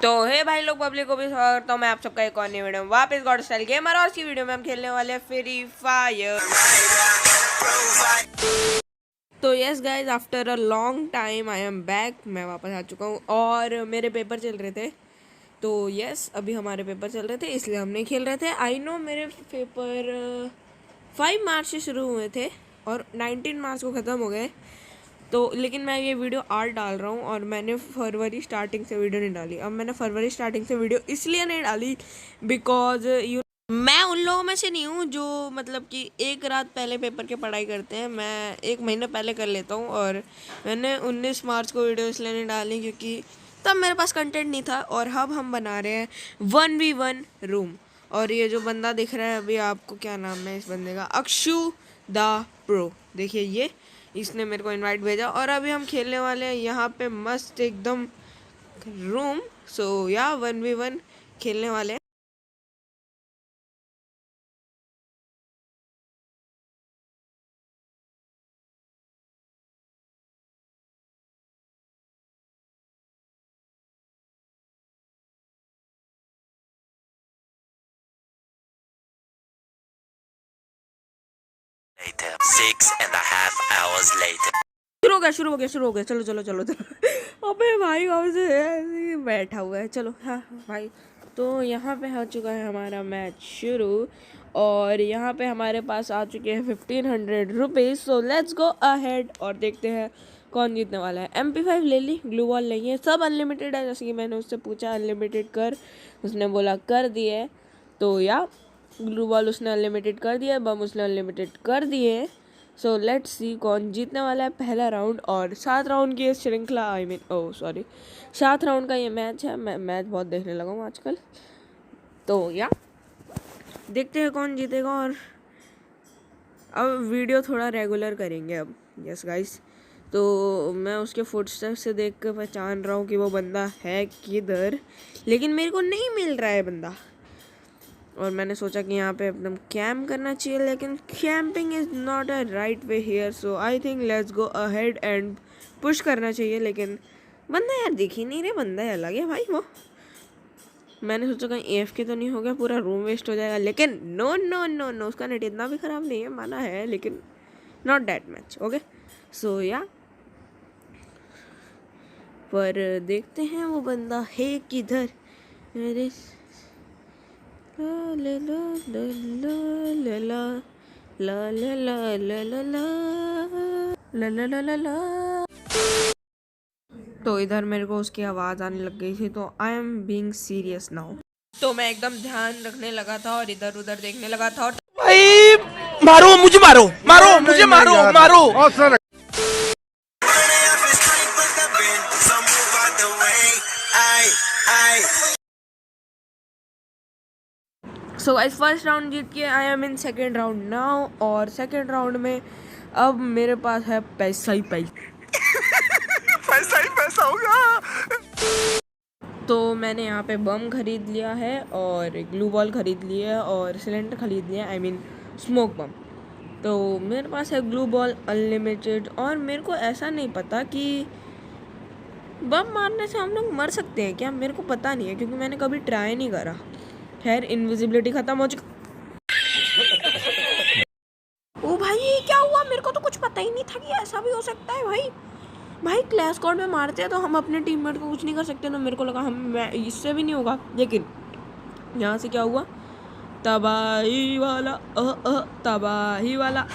तो हे भाई लोग, पब्लिक को भी स्वागत करता हूं मैं आप सबका एक और नई वीडियो में वापस गॉड स्टाइल गेमर। और इसी वीडियो में हम खेलने वाले हैं फ्री फायर। तो yes guys, after a long time I am back. मैं वापस आ चुका हूँ और मेरे पेपर चल रहे थे। तो यस, अभी हमारे पेपर चल रहे थे इसलिए हम नहीं खेल रहे थे। आई नो मेरे पेपर 5 मार्च से शुरू हुए थे और 19 मार्च को ख़त्म हो गए। तो लेकिन मैं ये वीडियो आज डाल रहा हूँ और मैंने फरवरी स्टार्टिंग से वीडियो नहीं डाली। अब मैंने फरवरी स्टार्टिंग से वीडियो इसलिए नहीं डाली बिकॉज मैं उन लोगों में से नहीं हूँ जो मतलब कि एक रात पहले पेपर की पढ़ाई करते हैं। मैं 1 महीना पहले कर लेता हूँ। और मैंने 19 मार्च को वीडियो इसलिए नहीं डाली क्योंकि तब मेरे पास कंटेंट नहीं था। और अब हम बना रहे हैं 1v1 रूम। और ये जो बंदा दिख रहा है अभी आपको, क्या नाम है इस बंदे का, अक्षु द प्रो। देखिए ये, इसने मेरे को इनवाइट भेजा और अभी हम खेलने वाले हैं यहाँ पे मस्त एकदम रूम। सो या 1v1 खेलने वाले हैं। Later, 6.5 hours later. शुरू हो गया चलो चलो चलो चलो। अबे भाई कब से ऐसे ही बैठा हुआ है। चलो हाँ भाई, तो यहाँ पे हो चुका है हमारा मैच शुरू। और यहाँ पे हमारे पास आ चुके हैं 1500 rupees. So let's go ahead और देखते हैं कौन जीतने वाला है। MP5 ले ली, ग्लू वॉल नहीं है, सब अनलिमिटेड है। जैसे कि मैंने उससे पूछा अनलिमिटेड कर, उसने बोला कर दिए। तो या ग्लू वॉल उसने अनलिमिटेड कर दिया, बम उसने अनलिमिटेड कर दिए। सो लेट्स सी कौन जीतने वाला है पहला राउंड। और 7 राउंड की ये श्रृंखला, I mean oh sorry, 7 round का ये मैच है। मैं मैच बहुत देखने लगा हूँ आजकल। तो या देखते हैं कौन जीतेगा। और अब वीडियो थोड़ा रेगुलर करेंगे अब। यस गाइस, तो मैं उसके फुटस्टेप्स से देख कर पहचान रहा हूँ कि वो बंदा है किधर, लेकिन मेरे को नहीं मिल रहा है बंदा। और मैंने सोचा कि यहाँ पे एकदम कैम्प करना चाहिए, लेकिन camping is not a right way here. So I think let's go ahead and push करना चाहिए। लेकिन बंदा यार दिख ही नहीं रहे, बंदा अलग है भाई वो। मैंने सोचा कहीं AFK तो नहीं हो गया, पूरा रूम वेस्ट हो जाएगा। लेकिन नो नो नो नो, उसका नेट इतना भी ख़राब नहीं है, माना है, लेकिन not that match. Okay so या, पर देखते हैं वो बंदा है किधर। मेरे ला ला ला ला ला ला ला ला ला ला ला ला ला ला ला ला। तो इधर मेरे को उसकी आवाज़ आने लग गई थी, तो I am being serious now. तो मैं एकदम ध्यान रखने लगा था और इधर उधर देखने लगा था। और भाई मारो मुझे, मारो मारो मुझे, मारो मारो। सो गाइस, फर्स्ट राउंड जीत के I am in second round now. और सेकेंड राउंड में अब मेरे पास है पैसा ही पैसा। पैसा ही पैसा होगा। तो मैंने यहाँ पे बम खरीद लिया है और ग्लू बॉल खरीद लिया है और सिलेंडर खरीद लिया है, आई मीन स्मोक बम। तो मेरे पास है ग्लू बॉल अनलिमिटेड। और मेरे को ऐसा नहीं पता कि बम मारने से हम लोग मर सकते हैं क्या, मेरे को पता नहीं है क्योंकि मैंने कभी ट्राई नहीं करा। खैर, इनविजिबिलिटी ख़त्म हो चुकी। ओ भाई ये क्या हुआ, मेरे को तो कुछ पता ही नहीं था कि ऐसा भी हो सकता है भाई। भाई क्लैश स्क्वाड में मारते हैं तो हम अपने टीममेट को कुछ नहीं कर सकते ना। मेरे को लगा हम इससे भी नहीं होगा, लेकिन यहाँ से क्या हुआ, तबाही वाला तबाही वाला।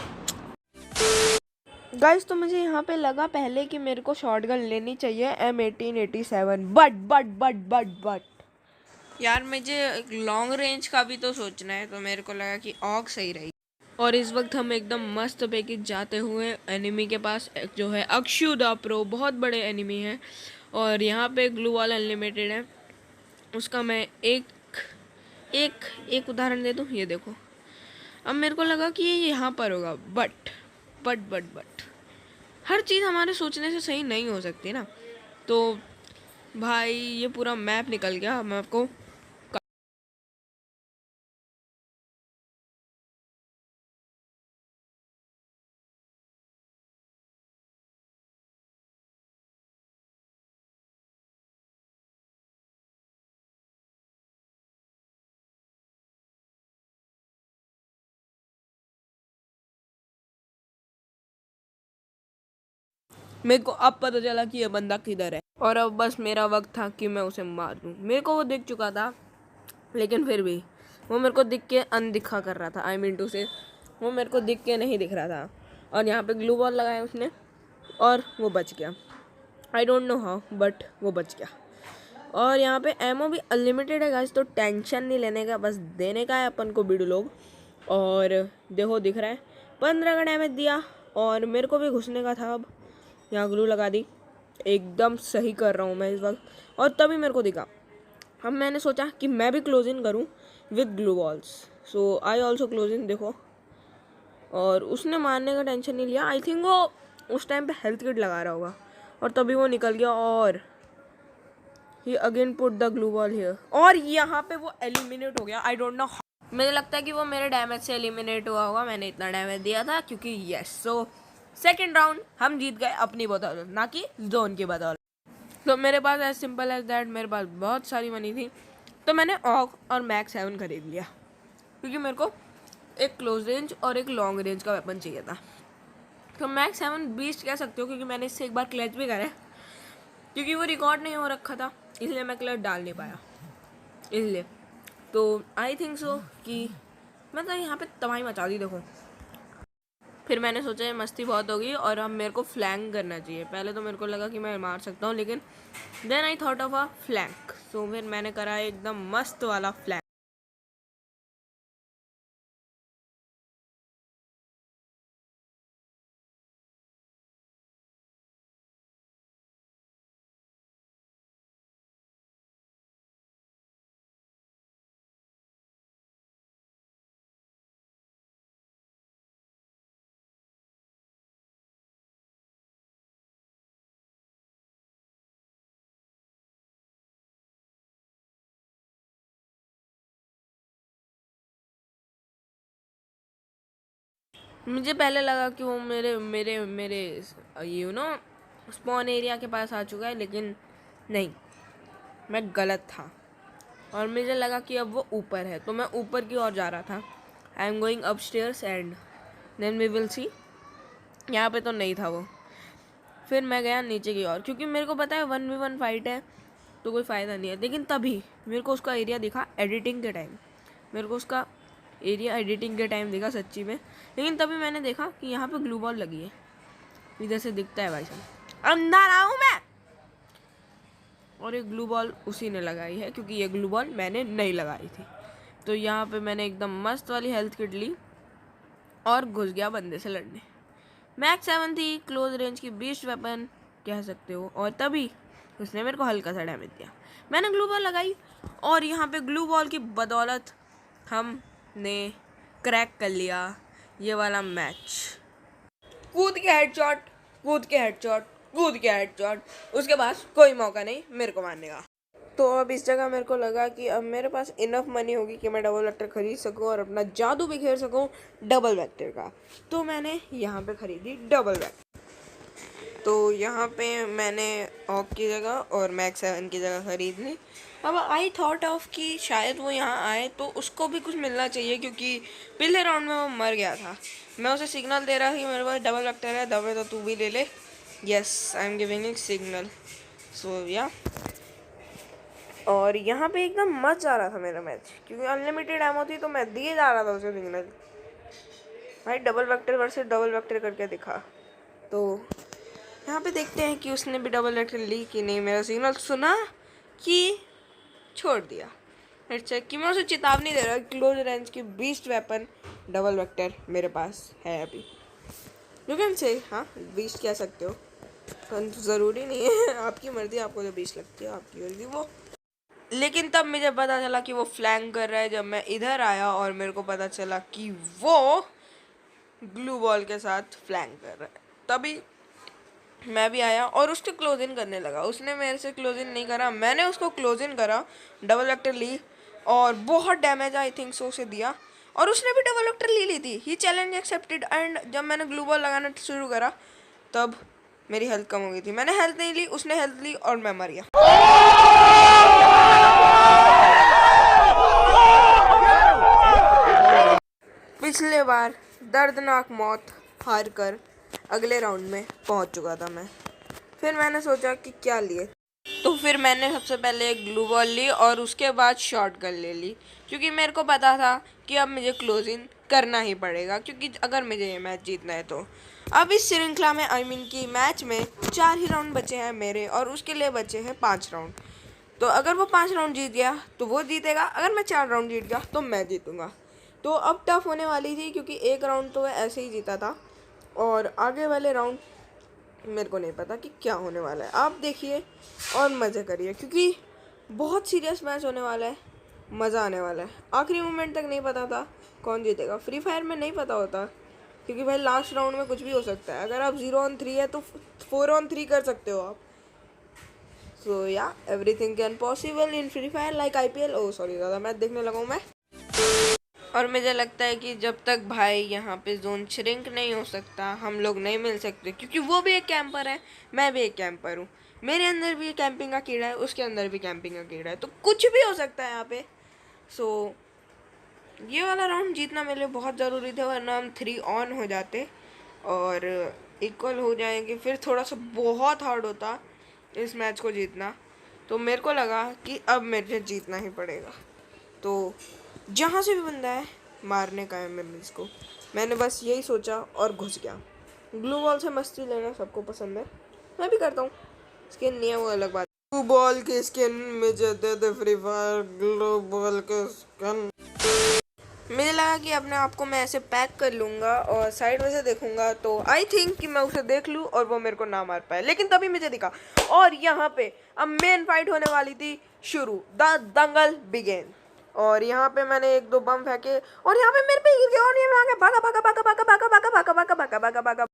गाइस, तो मुझे यहाँ पे लगा पहले कि मेरे को शॉटगन लेनी चाहिए M1887, बट यार मुझे लॉन्ग रेंज का भी तो सोचना है। तो मेरे को लगा कि ऑग सही रही। और इस वक्त हम एकदम मस्त पैकेज जाते हुए एनिमी के पास, जो है अक्षु द प्रो, बहुत बड़े एनिमी हैं। और यहाँ पे ग्लू वॉल अनलिमिटेड है। उसका मैं एक एक एक उदाहरण दे दूँ, ये देखो। अब मेरे को लगा कि ये यहाँ पर होगा, बट हर चीज़ हमारे सोचने से सही नहीं हो सकती ना। तो भाई ये पूरा मैप निकल गया। मैं आपको मेरे को अब पता चला कि ये बंदा किधर है, और अब बस मेरा वक्त था कि मैं उसे मार दूँ। मेरे को वो दिख चुका था, लेकिन फिर भी वो मेरे को दिख के अनदिखा कर रहा था। आई मीन टू से वो मेरे को दिख के नहीं दिख रहा था। और यहाँ पे ग्लू बॉल लगाया उसने और वो बच गया। I don't know how, but वो बच गया। और यहाँ पे एमओ भी अनलिमिटेड है गाइस, तो टेंशन नहीं लेने का, बस देने का है अपन को बीडू लोग। और देखो दिख रहा है 15 का डैमेज दिया, और मेरे को भी घुसने का था। अब यहाँ ग्लू लगा दी, एकदम सही कर रहा हूँ मैं इस वक्त। और तभी मेरे को दिखा, अब मैंने सोचा कि मैं भी क्लोज इन करूँ with glue balls. So I also close in, देखो। और उसने मारने का टेंशन नहीं लिया। आई थिंक वो उस टाइम पे हेल्थ किट लगा रहा होगा, और तभी वो निकल गया। और he again put the glue ball here, और यहाँ पे वो एलिमिनेट हो गया। आई डोंट नो, मुझे लगता है कि वो मेरे डैमेज से एलिमिनेट हुआ होगा। मैंने इतना डैमेज दिया था क्योंकि यस। सो सेकेंड राउंड हम जीत गए अपनी बदौलत, ना कि जोन की बदौलत। तो मेरे पास एज सिंपल एज दैट, मेरे पास बहुत सारी मनी थी, तो मैंने ऑक और मैक 7 खरीद लिया, क्योंकि मेरे को एक क्लोज रेंज और एक लॉन्ग रेंज का वेपन चाहिए था। तो मैक 7 बीस्ट कह सकते हो, क्योंकि मैंने इससे एक बार क्लच भी करा है, क्योंकि वो रिकॉर्ड नहीं हो रखा था, इसलिए मैं क्लच डाल नहीं पाया, इसलिए। तो आई थिंक सो कि मैं तो यहाँ पे तबाही मचा दी, देखो। फिर मैंने सोचा ये मस्ती बहुत होगी और अब मेरे को फ्लैंक करना चाहिए। पहले तो मेरे को लगा कि मैं मार सकता हूँ, लेकिन then I thought of a flank. So फिर मैंने करा एकदम मस्त वाला फ्लैंक। मुझे पहले लगा कि वो मेरे मेरे मेरे यू नो स्पॉन एरिया के पास आ चुका है, लेकिन नहीं, मैं गलत था। और मुझे लगा कि अब वो ऊपर है, तो मैं ऊपर की ओर जा रहा था। I am going upstairs and then we will see. यहाँ पे तो नहीं था वो। फिर मैं गया नीचे की ओर, क्योंकि मेरे को पता है 1v1 फाइट है तो कोई फ़ायदा नहीं है। लेकिन तभी मेरे को उसका एरिया दिखा एडिटिंग के टाइम, मेरे को उसका एरिया एडिटिंग के टाइम दिखा सच्ची में। लेकिन तभी मैंने देखा कि यहाँ पे ग्लू बॉल लगी है, इधर से दिखता है भाई साहब, अंदर आऊँ मैं। और ये ग्लू बॉल उसी ने लगाई है, क्योंकि ये ग्लू बॉल मैंने नहीं लगाई थी। तो यहाँ पे मैंने एकदम मस्त वाली हेल्थ किट ली और घुस गया बंदे से लड़ने। मैक 7 थी, क्लोज रेंज की बीस्ट वेपन कह सकते हो। और तभी उसने मेरे को हल्का सा डैमेज दिया। मैंने ग्लू बॉल लगाई, और यहाँ पे ग्लू बॉल की बदौलत हमने क्रैक कर लिया ये वाला मैच। कूद के हेडशॉट, कूद के हेडशॉट, कूद के हेडशॉट, उसके पास कोई मौका नहीं मेरे को मारने का। तो अब इस जगह मेरे को लगा कि अब मेरे पास इनफ मनी होगी कि मैं डबल वेक्टर खरीद सकूं और अपना जादू भी खेल सकूं डबल वेक्टर का। तो मैंने यहाँ पे खरीदी डबल वेक्टर। तो यहाँ पे मैंने ऑक की जगह और मैक 7 की जगह खरीद ली। अब आई थॉट ऑफ कि शायद वो यहाँ आए तो उसको भी कुछ मिलना चाहिए, क्योंकि पिछले राउंड में वो मर गया था। मैं उसे सिग्नल दे रहा कि मेरे पास डबल वेक्टर है, दबे तो तू भी ले ले। Yes, I am giving it signal. So yeah, और यहाँ पे एकदम मस्त जा रहा था मेरा मैच, क्योंकि अनलिमिटेड एमो थी, तो मैं दिए जा रहा था उसे सिग्नल। भाई double vector versus double vector करके दिखा। तो यहाँ पे देखते हैं कि उसने भी डबल वेक्टर ली कि नहीं। मेरा सिग्नल सुना कि छोड़ दिया। लेट्स चेक कि मैं उसे चेतावनी दे रहा हूँ, क्लोज रेंज की बीस्ट वेपन डबल वेक्टर मेरे पास है अभी। यू कैन से, हाँ बीस्ट कह सकते हो, ज़रूरी नहीं है, आपकी मर्ज़ी, आपको जो बीस्ट लगती है आपकी मर्ज़ी वो। लेकिन तब मुझे पता चला कि वो फ्लैंक कर रहा है, जब मैं इधर आया और मेरे को पता चला कि वो ग्लू बॉल के साथ फ्लैंक कर रहा है। तभी मैं भी आया और उसको क्लोज इन करने लगा। उसने मेरे से क्लोज इन नहीं करा, मैंने उसको क्लोज इन करा, डबल वेक्टर ली और बहुत डैमेज आई थिंक सो उसे दिया। और उसने भी डबल वेक्टर ली थी। ही चैलेंज एक्सेप्टेड। एंड जब मैंने ग्लू बॉल लगाना शुरू करा तब मेरी हेल्थ कम हो गई थी। मैंने हेल्थ नहीं ली, उसने हेल्थ ली और मैं मर गया। पिछले बार दर्दनाक मौत हार कर अगले राउंड में पहुंच चुका था मैं। फिर मैंने सोचा कि क्या लिए, तो फिर मैंने सबसे पहले एक ग्लू बॉल ली और उसके बाद शॉट गन ले ली, क्योंकि मेरे को पता था कि अब मुझे क्लोजिंग करना ही पड़ेगा, क्योंकि अगर मुझे ये मैच जीतना है तो। अब इस श्रृंखला में कि मैच में 4 ही राउंड बचे हैं मेरे, और उसके लिए बचे हैं 5 राउंड। तो अगर वो 5 राउंड जीत गया तो वो जीतेगा, अगर मैं 4 राउंड जीत गया तो मैं जीतूंगा। तो अब टफ होने वाली थी, क्योंकि एक राउंड तो वह ऐसे ही जीता था, और आगे वाले राउंड मेरे को नहीं पता कि क्या होने वाला है। आप देखिए और मज़े करिए, क्योंकि बहुत सीरियस मैच होने वाला है, मज़ा आने वाला है। आखिरी मोमेंट तक नहीं पता था कौन जीतेगा। फ्री फायर में नहीं पता होता, क्योंकि भाई लास्ट राउंड में कुछ भी हो सकता है। अगर आप 0-3 है तो 4-3 कर सकते हो आप। सो या everything can possible in free fire like IPL। Oh sorry, ज़्यादा मैच देखने लगा हूँ मैं। और मुझे लगता है कि जब तक भाई यहाँ पे जोन श्रिंक नहीं हो सकता, हम लोग नहीं मिल सकते, क्योंकि वो भी एक कैंपर है, मैं भी एक कैंपर हूँ। मेरे अंदर भी कैंपिंग का कीड़ा है, उसके अंदर भी कैंपिंग का कीड़ा है, तो कुछ भी हो सकता है यहाँ पे। सो ये वाला राउंड जीतना मेरे लिए बहुत ज़रूरी था, वरना हम 3 ऑन हो जाते और इक्वल हो जाएंगे। फिर थोड़ा सा बहुत हार्ड होता इस मैच को जीतना। तो मेरे को लगा कि अब मुझे जीतना ही पड़ेगा। तो जहाँ से भी बंदा है मारने का है मेरे इसको। मैंने बस यही सोचा और घुस गया। ग्लू बॉल से मस्ती लेना सबको पसंद है, मैं भी करता हूँ। स्किन नहीं है वो अलग बात। ग्लू बॉल की स्किन मुझे दे दे फ्री फायर, ग्लू बॉल के स्किन। मुझे लगा कि अपने आप को मैं ऐसे पैक कर लूँगा और साइड में से देखूंगा, तो आई थिंक कि मैं उसे देख लूँ और वो मेरे को ना मार पाए। लेकिन तभी मुझे दिखा, और यहाँ पे अब मेन फाइट होने वाली थी शुरू। The dangal begin. और यहाँ पे मैंने 1-2 बम फेंके और यहाँ पे मेरे पे गिर गया, और ये भागा भागा भागा भागा भागा भागा भागा भागा भागा भागा भागा भागा।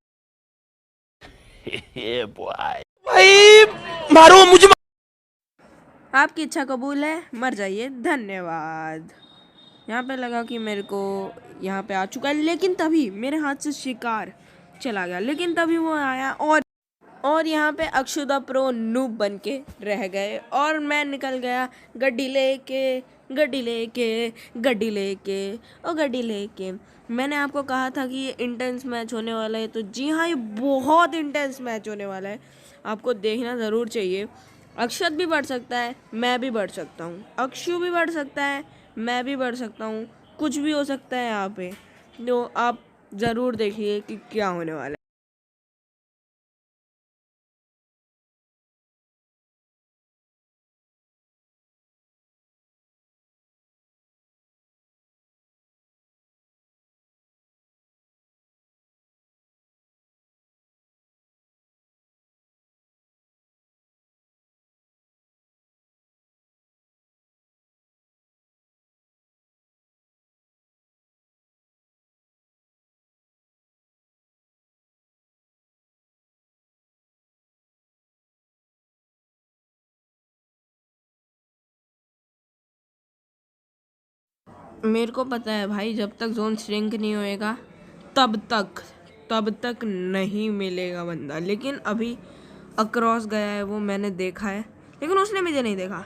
Yeah, boy. भाई मारो मुझे आपकी इच्छा कबूल है, मर जाइए, धन्यवाद। यहाँ पे लगा कि मेरे को यहाँ पे आ चुका है, लेकिन तभी मेरे हाथ से शिकार चला गया। लेकिन तभी वो आया और यहाँ पे अक्षुदा प्रो नूब बन के रह गए, और मैं निकल गया गड्डी लेके गड्डी लेके गड्डी लेके और गड्डी लेके। मैंने आपको कहा था कि ये इंटेंस मैच होने वाला है, तो जी हाँ, ये बहुत इंटेंस मैच होने वाला है, आपको देखना ज़रूर चाहिए। अक्षत भी बढ़ सकता है, मैं भी बढ़ सकता हूँ, अक्षु भी बढ़ सकता है, मैं भी बढ़ सकता हूँ, कुछ भी हो सकता है यहाँ पे। तो आप ज़रूर देखिए कि क्या होने वाला है। मेरे को पता है भाई, जब तक जोन श्रिंक नहीं होएगा तब तक नहीं मिलेगा बंदा। लेकिन अभी अक्रॉस गया है वो, मैंने देखा है, लेकिन उसने मुझे नहीं देखा,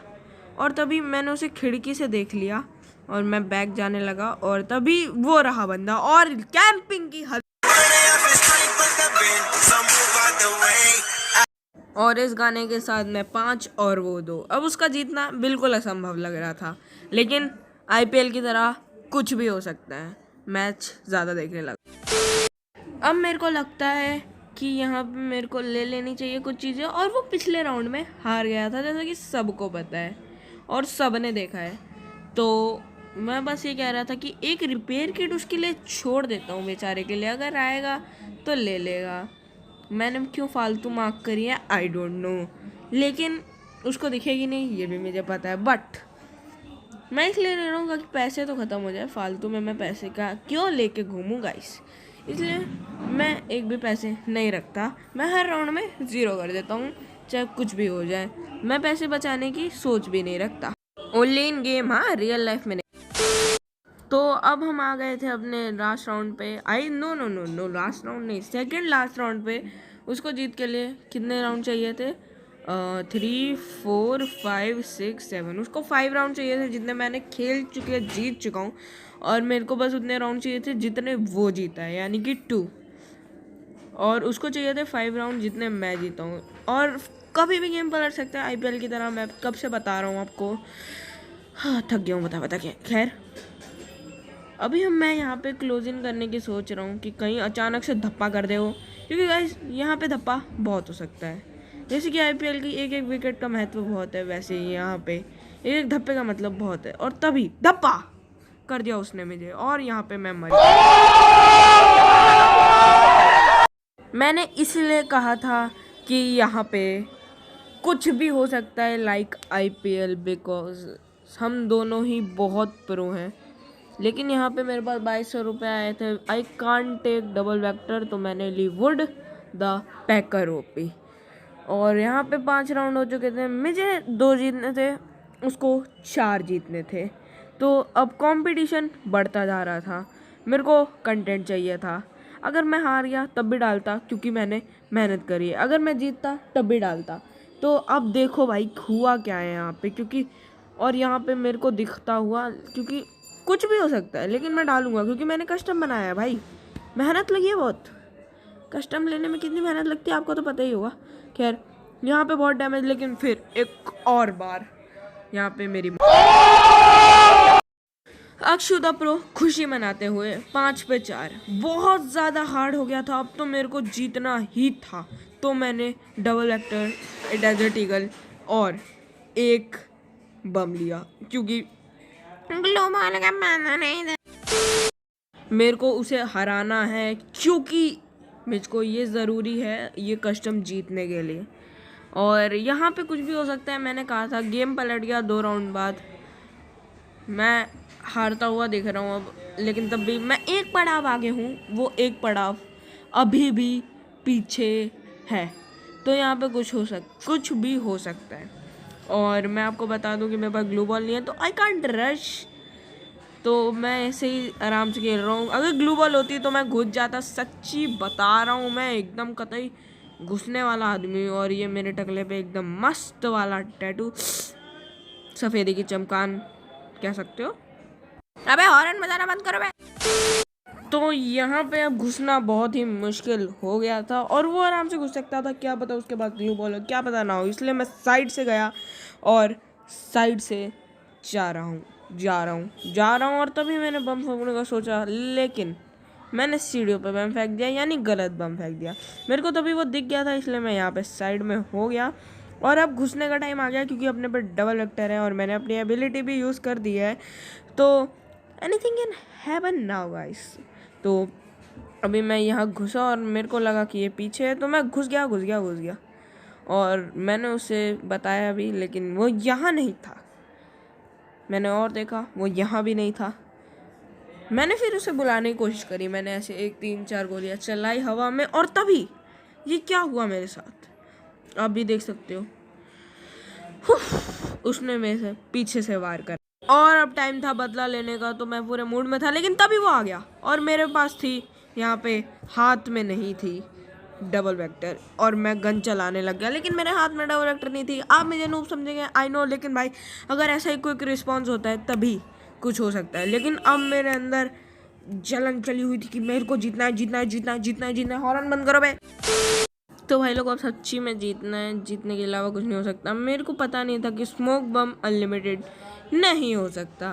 और तभी मैंने उसे खिड़की से देख लिया और मैं बैक जाने लगा, और तभी वो रहा बंदा, और कैंपिंग की हद। और इस गाने के साथ मैं 5 और वो 2। अब उसका जीतना बिल्कुल असंभव लग रहा था, लेकिन IPL की तरह कुछ भी हो सकता है। मैच ज़्यादा देखने लगा। अब मेरे को लगता है कि यहाँ पे मेरे को ले लेनी चाहिए कुछ चीज़ें, और वो पिछले राउंड में हार गया था, जैसा कि सबको पता है और सब ने देखा है। तो मैं बस ये कह रहा था कि एक रिपेयर किट उसके लिए छोड़ देता हूँ बेचारे के लिए, अगर आएगा तो ले लेगा। मैंने क्यों फालतू मार्क करी है आई डोंट नो, लेकिन उसको दिखेगी नहीं ये भी मुझे पता है। बट मैं इसलिए ले रहा हूँ कि पैसे तो ख़त्म हो जाए, फालतू में मैं पैसे का क्यों लेके घूमूँ गाइस। इसलिए मैं एक भी पैसे नहीं रखता, मैं हर राउंड में 0 कर देता हूँ, चाहे कुछ भी हो जाए। मैं पैसे बचाने की सोच भी नहीं रखता, ओनली इन गेम, हाँ रियल लाइफ में नहीं। तो अब हम आ गए थे अपने लास्ट राउंड पे। नो लास्ट राउंड नहीं, सेकंड लास्ट राउंड पे। उसको जीत के लिए कितने राउंड चाहिए थे? 3, 4, 5, 6, 7। उसको 5 राउंड चाहिए थे, जितने मैंने खेल चुके जीत चुका हूँ, और मेरे को बस उतने राउंड चाहिए थे जितने वो जीता है, यानी कि 2। और उसको चाहिए थे 5 राउंड जितने मैं जीता हूँ। और कभी भी गेम पलट सकते हैं IPL की तरह। मैं कब से बता रहा हूँ आपको। हाँ थक गया हूँ बता के। खैर अभी मैं यहाँ पे क्लोज इन करने की सोच रहा हूँ कि कहीं अचानक से धप्पा कर दे हो, क्योंकि गाइस यहाँ पे धप्पा बहुत हो सकता है। जैसे कि IPL की एक एक विकेट का महत्व बहुत है, वैसे ही यहाँ पे एक एक धप्पे का मतलब बहुत है। और तभी धप्पा कर दिया उसने मुझे और यहाँ पे मैं मर गया। मैंने इसलिए कहा था कि यहाँ पे कुछ भी हो सकता है लाइक IPL, बिकॉज हम दोनों ही बहुत प्रो हैं। लेकिन यहाँ पे मेरे पास 2200 रुपये आए थे। I can't take double vector, तो मैंने ली वुड द पैकर OP। और यहाँ पे 5 राउंड हो चुके थे, मुझे 2 जीतने थे, उसको 4 जीतने थे। तो अब कंपटीशन बढ़ता जा रहा था, मेरे को कंटेंट चाहिए था। अगर मैं हार गया तब भी डालता क्योंकि मैंने मेहनत करी है, अगर मैं जीतता तब भी डालता। तो अब देखो भाई हुआ क्या है यहाँ पे, क्योंकि और यहाँ पे मेरे को दिखता हुआ, क्योंकि कुछ भी हो सकता है लेकिन मैं डालूंगा क्योंकि मैंने कस्टम बनाया है भाई। मेहनत लगी है बहुत, कस्टम लेने में कितनी मेहनत लगती है आपको तो पता ही होगा। खैर यहाँ पे बहुत डैमेज, लेकिन फिर एक और बार यहाँ पे मेरी अक्षुदा प्रो खुशी मनाते हुए 5 पे 4। बहुत ज़्यादा हार्ड हो गया था, अब तो मेरे को जीतना ही था। तो मैंने डबल वेक्टर, डेजर्ट ईगल और एक बम लिया, क्योंकि ग्लोबल का माना नहीं था, मेरे को उसे हराना है, क्योंकि मुझको ये ज़रूरी है ये कस्टम जीतने के लिए। और यहाँ पे कुछ भी हो सकता है। मैंने कहा था गेम पलट गया 2 राउंड बाद, मैं हारता हुआ दिख रहा हूँ अब, लेकिन तब भी मैं एक पड़ाव आगे हूँ, वो एक पड़ाव अभी भी पीछे है। तो यहाँ पे कुछ भी हो सकता है। और मैं आपको बता दूँ कि मेरे पास ग्लू बॉल नहीं है, तो आई कांट रश, तो मैं ऐसे ही आराम से खेल रहा हूँ। अगर ग्लू बॉल होती तो मैं घुस जाता, सच्ची बता रहा हूँ, मैं एकदम कतई घुसने वाला आदमी। और ये मेरे टकले पे एकदम मस्त वाला टैटू, सफ़ेदी की चमकान कह सकते हो। अबे हॉर्न बजाना बंद करो बे। तो यहाँ पे अब घुसना बहुत ही मुश्किल हो गया था, और वो आराम से घुस सकता था, क्या पता उसके बाद ग्लू बॉल क्या पता ना हो। इसलिए मैं साइड से गया और साइड से जा रहा हूँ। और तभी मैंने बम फेंकने का सोचा, लेकिन मैंने सीढ़ियों पे बम फेंक दिया, यानी गलत बम फेंक दिया। मेरे को तभी वो दिख गया था, इसलिए मैं यहाँ पे साइड में हो गया। और अब घुसने का टाइम आ गया, क्योंकि अपने पे डबल वेक्टर है और मैंने अपनी एबिलिटी भी यूज़ कर दी है। तो anything can happen now guys. तो अभी मैं यहाँ घुसा और मेरे को लगा कि ये पीछे है, तो मैं घुस गया। और मैंने उसे बताया भी, लेकिन वो यहाँ नहीं था। मैंने और देखा, वो यहाँ भी नहीं था। मैंने फिर उसे बुलाने की कोशिश करी, मैंने ऐसे 1 3 4 गोलियाँ चलाई हवा में, और तभी ये क्या हुआ मेरे साथ आप भी देख सकते हो। उसने मेरे से पीछे से वार कर, और अब टाइम था बदला लेने का। तो मैं पूरे मूड में था, लेकिन तभी वो आ गया और मेरे पास थी यहाँ पे, हाथ में नहीं थी डबल वेक्टर, और मैं गन चलाने लग गया। लेकिन मेरे हाथ में डबल वेक्टर नहीं थी। आप मुझे नूब समझेंगे, आई नो, लेकिन भाई अगर ऐसा ही क्विक रिस्पॉन्स होता है तभी कुछ हो सकता है। लेकिन अब मेरे अंदर जलन चली हुई थी कि मेरे को जीतना है। हॉर्न बंद करो बे। तो भाई लोग अब सच्ची में जीतना है, जीतने के अलावा कुछ नहीं हो सकता। मेरे को पता नहीं था कि स्मोक बम अनलिमिटेड नहीं हो सकता,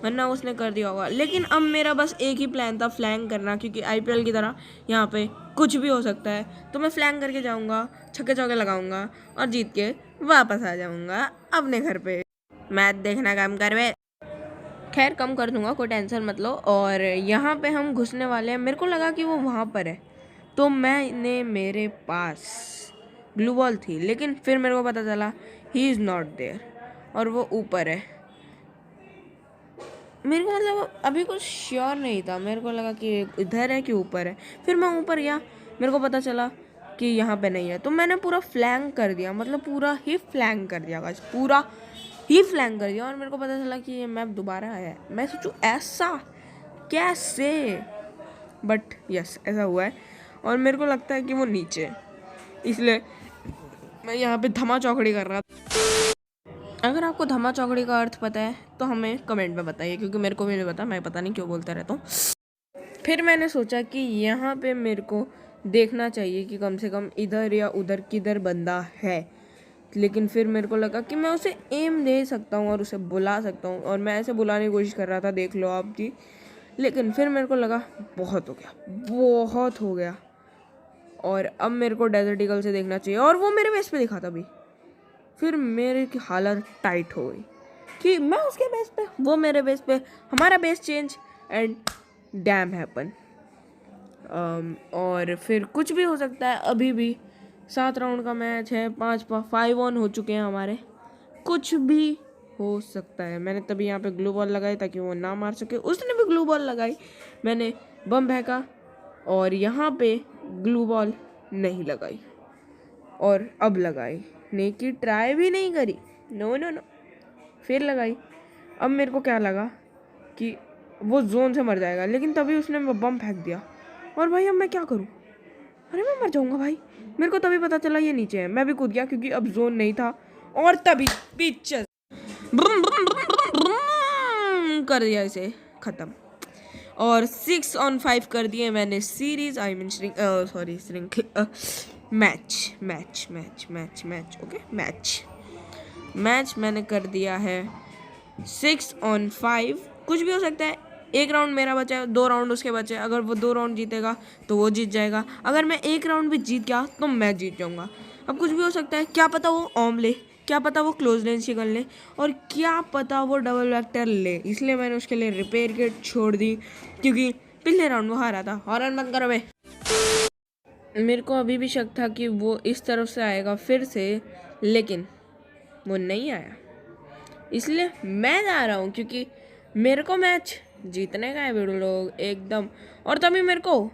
वरना उसने कर दिया होगा। लेकिन अब मेरा बस एक ही प्लान था, फ्लैंक करना, क्योंकि IPL की तरह यहाँ पे कुछ भी हो सकता है। तो मैं फ्लैंक करके जाऊँगा, छक्के चौके लगाऊंगा और जीत के वापस आ जाऊँगा अपने घर पे। मैच देखना कम कर बे। खैर कम कर दूंगा, कोई टेंशन मत लो। और यहाँ पे हम घुसने वाले हैं, मेरे को लगा कि वो वहाँ पर है, तो मेरे पास ग्लू बॉल थी, लेकिन फिर मेरे को पता चला ही इज़ नॉट देयर, और वो ऊपर है। मेरे को मतलब अभी कुछ श्योर नहीं था, मेरे को लगा कि इधर है कि ऊपर है। फिर मैं ऊपर गया, मेरे को पता चला कि यहाँ पे नहीं है, तो मैंने पूरा फ्लैंक कर दिया, मतलब पूरा ही फ्लैंक कर दिया गाइस, पूरा ही फ्लैंक कर दिया। और मेरे को पता चला कि ये मैप दोबारा आया है। मैं सोचूं ऐसा कैसे, बट यस ऐसा हुआ है। और मेरे को लगता है कि वो नीचे, इसलिए मैं यहाँ पे धमा चौकड़ी कर रहा था। अगर आपको धमा चौकड़ी का अर्थ पता है तो हमें कमेंट में बताइए, क्योंकि मेरे को भी नहीं पता, मैं पता नहीं क्यों बोलता रहता हूँ। फिर मैंने सोचा कि यहाँ पे मेरे को देखना चाहिए कि कम से कम इधर या उधर किधर बंदा है। लेकिन फिर मेरे को लगा कि मैं उसे एम दे सकता हूँ और उसे बुला सकता हूँ, और मैं ऐसे बुलाने की कोशिश कर रहा था, देख लो आप जी। लेकिन फिर मेरे को लगा बहुत हो गया, बहुत हो गया, और अब मेरे को डेजर्ट ईगल से देखना चाहिए, और वो मेरे बेस पे दिखा था अभी। फिर मेरे की हालत टाइट हो गई कि मैं उसके बेस पे, वो मेरे बेस पे, हमारा base change, and dam happen. और फिर कुछ भी हो सकता है। अभी भी 7 राउंड का मैच है, 5 ऑन हो चुके हैं हमारे, कुछ भी हो सकता है। मैंने तभी यहाँ पे ग्लू बॉल लगाई ताकि वो ना मार सके, उसने भी ग्लू बॉल लगाई, मैंने बम फेंका और यहाँ पे ग्लू बॉल नहीं लगाई, और अब लगाई, नहीं कि ट्राई भी नहीं करी, नो नो नो, फिर लगाई। अब मेरे को क्या लगा कि वो जोन से मर जाएगा, लेकिन तभी उसने बम फेंक दिया, और भाई अब मैं क्या करूँ? अरे मैं मर जाऊंगा भाई। मेरे को तभी पता चला ये नीचे है, मैं भी कूद गया क्योंकि अब जोन नहीं था, और तभी पीछे कर दिया इसे खत्म, और 6 on 5 कर दिए मैंने series, I mean match okay, match मैंने कर दिया है 6 on 5। कुछ भी हो सकता है, एक राउंड मेरा बचा है, 2 राउंड उसके बचे, अगर वो 2 राउंड जीतेगा तो वो जीत जाएगा, अगर मैं एक राउंड भी जीत गया तो मैं जीत जाऊंगा। अब कुछ भी हो सकता है, क्या पता वो ऑम ले, क्या पता वो क्लोज रेंज की गन ले, और क्या पता वो डबल वेक्टर ले, इसलिए मैंने उसके लिए रिपेयर किट छोड़ दी, क्योंकि पिछले राउंड वो हारा था। हॉरन बंद करो बे। मेरे को अभी भी शक था कि वो इस तरफ से आएगा फिर से, लेकिन वो नहीं आया, इसलिए मैं जा रहा हूँ, क्योंकि मेरे को मैच जीतने का है वीडियो लोग एकदम। और तभी मेरे को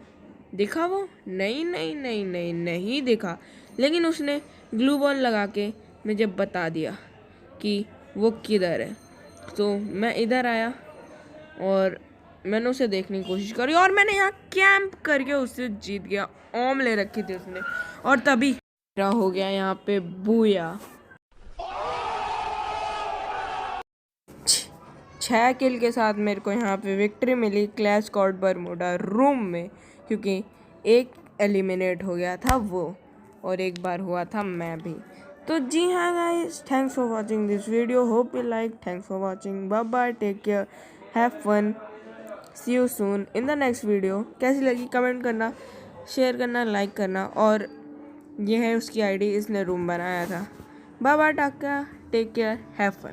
दिखा वो, नहीं दिखा, लेकिन उसने ग्लू बॉल लगा के मुझे बता दिया कि वो किधर है। तो मैं इधर आया और मैंने उसे देखने की कोशिश करी, और मैंने यहाँ कैंप करके उससे जीत गया। ओम ले रखी थी उसने, और तभी मेरा हो गया यहाँ पे बूया। 6 किल के साथ मेरे को यहाँ पे विक्ट्री मिली क्लैश स्क्वाड बरमूडा रूम में, क्योंकि एक एलिमिनेट हो गया था वो, और एक बार हुआ था मैं भी। तो जी हाँ guys, thanks for watching this video, hope you like, thanks for watching, bye bye, take care, have fun, see you soon in the next video. कैसी लगी कमेंट करना, शेयर करना, लाइक करना, और ये है उसकी आईडी, इसने रूम बनाया था। बाय बाय, टाका, टेक केयर, हैव फन।